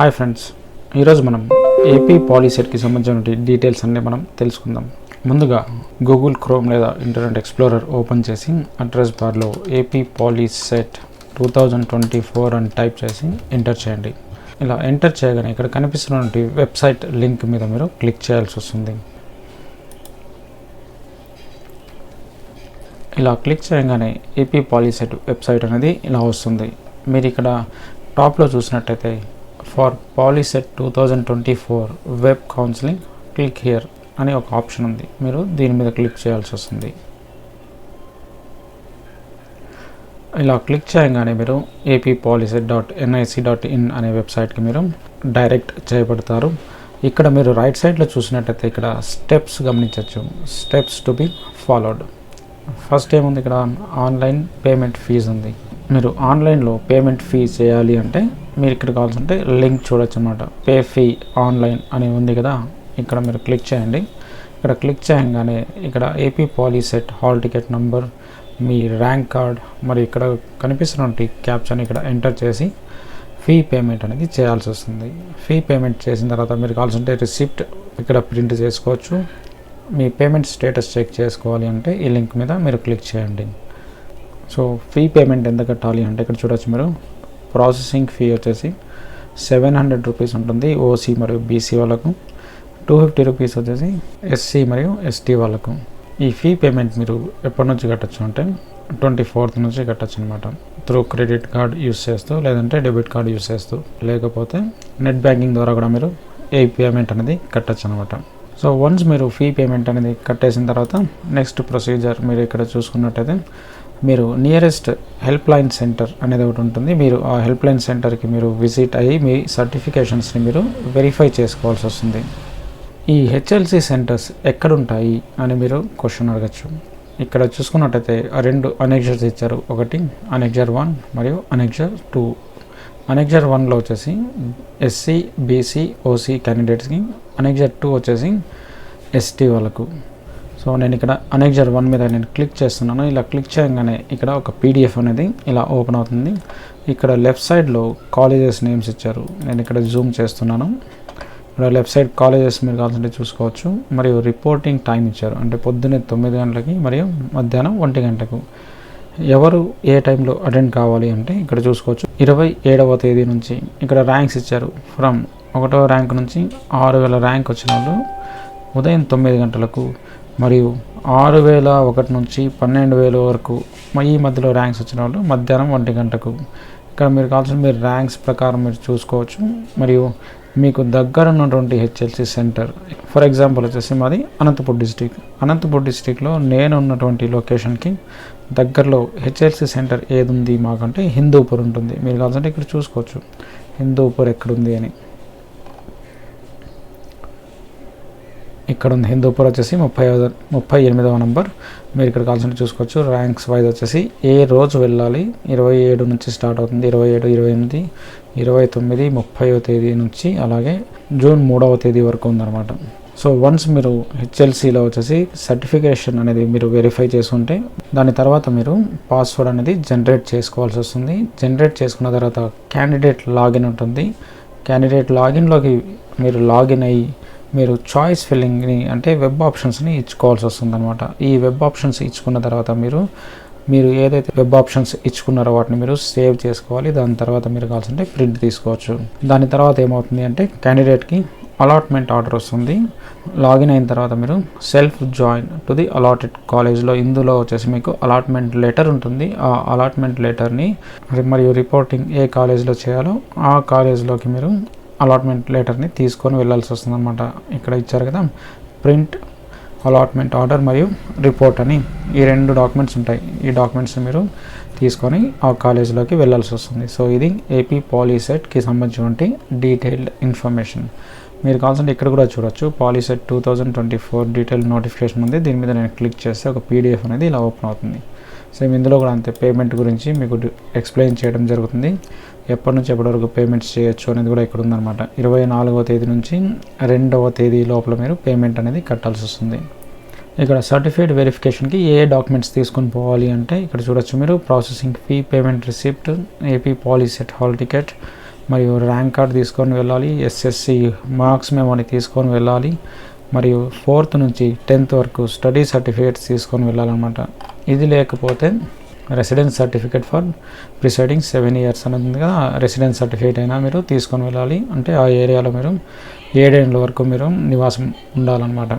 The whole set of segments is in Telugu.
హాయ్ ఫ్రెండ్స్, ఈరోజు మనం ఏపీ పాలీసెట్కి సంబంధించిన డీటెయిల్స్ అన్నీ మనం తెలుసుకుందాం. ముందుగా గూగుల్ క్రోమ్ లేదా ఇంటర్నెట్ ఎక్స్ప్లోరర్ ఓపెన్ చేసి అడ్రస్ బార్లో ఏపీ పాలీసెట్ 2024 అని టైప్ చేసి ఎంటర్ చేయండి. ఇలా ఎంటర్ చేయగానే ఇక్కడ కనిపిస్తున్నటువంటి వెబ్సైట్ లింక్ మీద మీరు క్లిక్ చేయాల్సి వస్తుంది. ఇలా క్లిక్ చేయగానే ఏపీ పాలీసెట్ వెబ్సైట్ అనేది ఇలా వస్తుంది. మీరు ఇక్కడ టాప్లో చూసినట్టయితే for POLYCET 2024 web counselling click here అని ఒక ఆప్షన్ ఉంది. మీరు దీని మీద క్లిక్ చేయాల్సి వస్తుంది. ఇలా క్లిక్ చేయగానే మీరు appolicy.nic.in అనే వెబ్సైట్కి మీరు డైరెక్ట్ చేయబడతారు. ఇక్కడ మీరు రైట్ సైడ్లో చూసినట్టయితే ఇక్కడ స్టెప్స్ గమనించవచ్చు. Steps to be followed. First ఏముంది, ఇక్కడ ఆన్లైన్ పేమెంట్ ఫీజు ఉంది. మీరు ఆన్లైన్లో పేమెంట్ ఫీ చేయాలి అంటే మీరు ఇక్కడ కావాల్సింటే లింక్ చూడొచ్చు అన్నమాట. పే ఫీ ఆన్లైన్ అని ఉంది కదా, ఇక్కడ మీరు క్లిక్ చేయండి. ఇక్కడ క్లిక్ చేయగానే ఇక్కడ AP Polycet hall ticket number, మీ ర్యాంక్ కార్డ్ మరియు ఇక్కడ కనిపిస్తున్నటువంటి క్యాప్షన్ ఇక్కడ ఎంటర్ చేసి ఫీ పేమెంట్ అనేది చేయాల్సి వస్తుంది. ఫీ పేమెంట్ చేసిన తర్వాత మీరు కావాల్సింటే రిసిప్ట్ ఇక్కడ ప్రింట్ చేసుకోవచ్చు. మీ పేమెంట్ స్టేటస్ చెక్ చేసుకోవాలి అంటే ఈ లింక్ మీద మీరు క్లిక్ చేయండి. సో ఫీ పేమెంట్ ఎంత కట్టాలి అంటే ఇక్కడ చూడవచ్చు మీరు. ప్రాసెసింగ్ ఫీ వచ్చేసి 700 రూపీస్ ఉంటుంది ఓసీ మరియు బీసీ వాళ్ళకు. 250 రూపీస్ వచ్చేసి ఎస్సీ మరియు ఎస్టీ వాళ్ళకు. ఈ ఫీ పేమెంట్ మీరు ఎప్పటి నుంచి కట్టచ్చు అంటే 24th నుంచి కట్టచ్చు అనమాట. త్రూ క్రెడిట్ కార్డ్ యూస్ చేస్తూ, లేదంటే డెబిట్ కార్డ్ యూస్ చేస్తూ, లేకపోతే నెట్ బ్యాంకింగ్ ద్వారా కూడా మీరు ఈ పేమెంట్ అనేది కట్టచ్చు అనమాట. సో వన్స్ మీరు ఫీ పేమెంట్ అనేది కట్టేసిన తర్వాత నెక్స్ట్ ప్రొసీజర్ మీరు ఇక్కడ చూసుకున్నట్టయితే మీరు నియరెస్ట్ హెల్ప్ లైన్ సెంటర్ అనేది ఒకటి ఉంటుంది. మీరు ఆ హెల్ప్ లైన్ సెంటర్కి మీరు విజిట్ అయ్యి మీ సర్టిఫికేషన్స్ని మీరు వెరిఫై చేసుకోవాల్సి వస్తుంది. ఈ హెచ్ఎల్సి సెంటర్స్ ఎక్కడుంటాయి అని మీరు క్వశ్చన్ అడగచ్చు. ఇక్కడ చూసుకున్నట్టయితే రెండు అనెక్జర్స్ ఇచ్చారు. ఒకటి అనెక్జర్ 1 మరియు అనెక్జర్ 2. అనెక్జర్ 1లో వచ్చేసి ఎస్సీ బీసీ ఓసీ క్యాండిడేట్స్కి, అనెక్జర్ 2 వచ్చేసి ఎస్టీ వాళ్ళకు. సో నేను ఇక్కడ అనెక్జర్ 1 మీద నేను క్లిక్ చేస్తున్నాను. ఇలా క్లిక్ చేయగానే ఇక్కడ ఒక పీడిఎఫ్ అనేది ఇలా ఓపెన్ అవుతుంది. ఇక్కడ లెఫ్ట్ సైడ్లో కాలేజెస్ నేమ్స్ ఇచ్చారు. నేను ఇక్కడ జూమ్ చేస్తున్నాను. ఇక్కడ లెఫ్ట్ సైడ్ కాలేజెస్ మీరు కావాల్సింటే చూసుకోవచ్చు. మరియు రిపోర్టింగ్ టైం ఇచ్చారు. అంటే పొద్దున్నే 9 గంటలకి మరియు మధ్యాహ్నం 1 గంటకు. ఎవరు ఏ టైంలో అటెండ్ కావాలి అంటే ఇక్కడ చూసుకోవచ్చు. 27వ తేదీ నుంచి ఇక్కడ ర్యాంక్స్ ఇచ్చారు. ఫ్రమ్ 1వ ర్యాంక్ నుంచి 6000 ర్యాంక్ వచ్చిన వాళ్ళు ఉదయం 9 గంటలకు, మరియు 6001 నుంచి 12000 వరకు ఈ మధ్యలో ర్యాంక్స్ వచ్చిన వాళ్ళు మధ్యాహ్నం 1 గంటకు. ఇక్కడ మీరు కావాల్సిన మీరు ర్యాంక్స్ ప్రకారం మీరు చూసుకోవచ్చు. మరియు మీకు దగ్గర ఉన్నటువంటి హెచ్ఎల్సి సెంటర్, ఫర్ ఎగ్జాంపుల్ వచ్చేసి మాది అనంతపూర్ డిస్టిక్. అనంతపూర్ డిస్టిక్లో నేను ఉన్నటువంటి లొకేషన్కి దగ్గరలో హెచ్ఎల్సి సెంటర్ ఏది ఉంది మాకంటే హిందూపూర్ ఉంటుంది. మీరు కావాల్సింటే ఇక్కడ చూసుకోవచ్చు హిందూపూర్ ఎక్కడుంది అని. ఇక్కడ ఉంది హిందూపూర్ వచ్చేసి 38వ నంబర్. మీరు ఇక్కడ కావాల్సిన చూసుకోవచ్చు. ర్యాంక్స్ వైజ్ వచ్చేసి ఏ రోజు వెళ్ళాలి, 27 నుంచి స్టార్ట్ అవుతుంది. 27, 28, 29, 30వ తేదీ నుంచి అలాగే జూన్ 3వ తేదీ వరకు ఉందన్నమాట. సో వన్స్ మీరు హెచ్ఎల్సీలో వచ్చేసి సర్టిఫికేషన్ అనేది మీరు వెరిఫై చేసుకుంటే దాని తర్వాత మీరు పాస్వర్డ్ అనేది జనరేట్ చేసుకోవాల్సి వస్తుంది. జనరేట్ చేసుకున్న తర్వాత క్యాండిడేట్ లాగిన్ ఉంటుంది. క్యాండిడేట్ లాగిన్లోకి మీరు లాగిన్ అయ్యి మీరు చాయిస్ ఫిల్లింగ్ని అంటే వెబ్ ఆప్షన్స్ని ఇచ్చుకోవాల్సి వస్తుంది అనమాట. ఈ వెబ్ ఆప్షన్స్ ఇచ్చుకున్న తర్వాత మీరు ఏదైతే వెబ్ ఆప్షన్స్ ఇచ్చుకున్నారో వాటిని మీరు సేవ్ చేసుకోవాలి. దాని తర్వాత మీరు కావాల్సింటే ప్రింట్ తీసుకోవచ్చు. దాని తర్వాత ఏమవుతుంది అంటే క్యాండిడేట్కి అలాట్మెంట్ ఆర్డర్ వస్తుంది. లాగిన్ అయిన తర్వాత మీరు self join to the allotted కాలేజ్లో ఇందులో వచ్చేసి మీకు అలాట్మెంట్ లెటర్ ఉంటుంది. ఆ అలాట్మెంట్ లెటర్ని మరియు రిపోర్టింగ్ ఏ కాలేజ్లో చేయాలో ఆ కాలేజ్లోకి మీరు అలాట్మెంట్ లెటర్ని తీసుకొని వెళ్ళాల్సి వస్తుంది అనమాట. ఇక్కడ ఇచ్చారు కదా ప్రింట్, అలాట్మెంట్ ఆర్డర్ మరియు రిపోర్ట్ అని ఈ 2 డాక్యుమెంట్స్ ఉంటాయి. ఈ డాక్యుమెంట్స్ని మీరు తీసుకొని ఆ కాలేజీలోకి వెళ్ళాల్సి వస్తుంది. సో ఇది ఏపీ పాలీసెట్కి సంబంధించినటువంటి డీటెయిల్డ్ ఇన్ఫర్మేషన్. మీరు కావాల్సింటే ఇక్కడ కూడా చూడొచ్చు. పాలీసెట్ 2024 డీటెయిల్ నోటిఫికేషన్ ఉంది. దీని మీద నేను క్లిక్ చేస్తే ఒక పీడిఎఫ్ అనేది ఇలా ఓపెన్ అవుతుంది. సేమ్ ఇందులో కూడా అంతే పేమెంట్ గురించి మీకు ఎక్స్ప్లెయిన్ చేయడం జరుగుతుంది. ఎప్పటి నుంచి ఎప్పటి వరకు పేమెంట్స్ చేయొచ్చు అనేది కూడా ఇక్కడ ఉందన్నమాట. 24వ తేదీ నుంచి 2వ తేదీ లోపల మీరు పేమెంట్ అనేది కట్టాల్సి వస్తుంది. ఇక్కడ సర్టిఫికేట్ వెరిఫికేషన్కి ఏ డాక్యుమెంట్స్ తీసుకొని పోవాలి అంటే ఇక్కడ చూడొచ్చు మీరు. Processing fee, payment receipt, AP Polycet hall ticket, మరియు ర్యాంక్ కార్డ్ తీసుకొని వెళ్ళాలి, ఎస్ఎస్సి మార్క్స్ మెమోని తీసుకొని వెళ్ళాలి, మరియు 4th నుంచి 10th వరకు స్టడీ సర్టిఫికేట్స్ తీసుకొని వెళ్ళాలన్నమాట. ఇది లేకపోతే residence certificate for presiding 7 years అనేది ఉంది కదా, రెసిడెన్స్ సర్టిఫికేట్ అయినా మీరు తీసుకొని వెళ్ళాలి. అంటే ఆ ఏరియాలో మీరు 7 ఏళ్ళ వరకు మీరు నివాసం ఉండాలన్నమాట.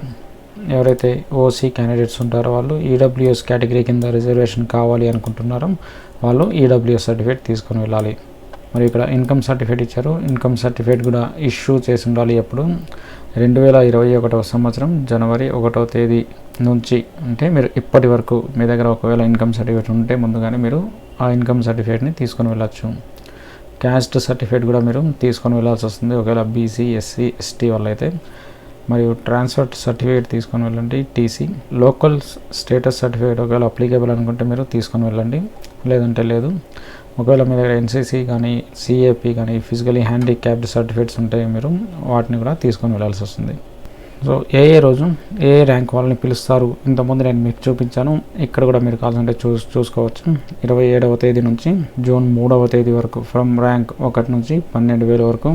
ఎవరైతే ఓసీ క్యాండిడేట్స్ ఉంటారో వాళ్ళు ఈడబ్ల్యూఎస్ కేటగిరీ కింద రిజర్వేషన్ కావాలి అనుకుంటున్నారో వాళ్ళు ఈడబ్ల్యూఎస్ సర్టిఫికేట్ తీసుకొని వెళ్ళాలి. మరి ఇక్కడ ఇన్కమ్ సర్టిఫికేట్ ఇచ్చారు. ఇన్కమ్ సర్టిఫికేట్ కూడా ఇష్యూ చేసి ఉండాలి. ఎప్పుడు 2021 సంవత్సరం జనవరి 1వ తేదీ నుంచి, అంటే మీరు ఇప్పటి వరకు మీ దగ్గర ఒకవేళ ఇన్కమ్ సర్టిఫికేట్ ఉంటే ముందుగానే మీరు ఆ ఇన్కమ్ సర్టిఫికేట్ని తీసుకొని వెళ్ళచ్చు. క్యాస్ట్ సర్టిఫికేట్ కూడా మీరు తీసుకొని వెళ్ళాల్సి వస్తుంది ఒకవేళ బీసీ, ఎస్సీ, ఎస్టీ వాళ్ళైతే. మరియు ట్రాన్స్ఫర్ సర్టిఫికేట్ తీసుకొని వెళ్ళండి, టీసీ. లోకల్ స్టేటస్ సర్టిఫికేట్ ఒకవేళ అప్లికేబుల్ అనుకుంటే మీరు తీసుకొని వెళ్ళండి, లేదంటే లేదు. ఒకవేళ మీ దగ్గర ఎన్సీసీ కానీ, సిఏపి కానీ, ఫిజికలీ హ్యాండిక్యాప్డ్ సర్టిఫికేట్స్ ఉంటే మీరు వాటిని కూడా తీసుకొని వెళ్ళాల్సి వస్తుంది. సో ఏ రోజు ఏ ర్యాంక్ వాళ్ళని పిలుస్తారు ఇంతకుముందు నేను మీకు చూపించాను. ఇక్కడ కూడా మీరు కావాలంటే చూసుకోవచ్చు. 27వ తేదీ నుంచి జూన్ 3వ తేదీ వరకు ఫ్రమ్ ర్యాంక్ 1 నుంచి 12,000 వరకు,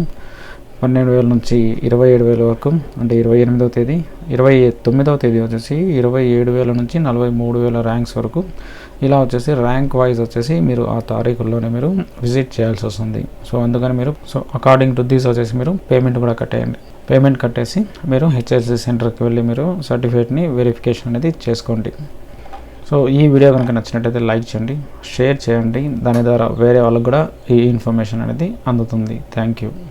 12,000 నుంచి 27,000 వరకు, అంటే 28వ తేదీ, 29వ తేదీ వచ్చేసి 27,000 నుంచి 43,000 ర్యాంక్స్ వరకు. ఇలా వచ్చేసి ర్యాంక్ వైజ్ వచ్చేసి మీరు ఆ తారీఖుల్లోనే మీరు విజిట్ చేయాల్సి వస్తుంది. సో అందుకని మీరు అకార్డింగ్ టు దిస్ వచ్చేసి మీరు పేమెంట్ కూడా కట్టేయండి. పేమెంట్ కట్టేసి మీరు హెచ్ఎస్సి సెంటర్కి వెళ్ళి మీరు సర్టిఫికేట్ని వెరిఫికేషన్ అనేది చేసుకోండి. సో ఈ వీడియో కనుక నచ్చినట్టయితే లైక్ చేయండి, షేర్ చేయండి. దాని ద్వారా వేరే వాళ్ళకు కూడా ఈ ఇన్ఫర్మేషన్ అనేది అందుతుంది. Thank you.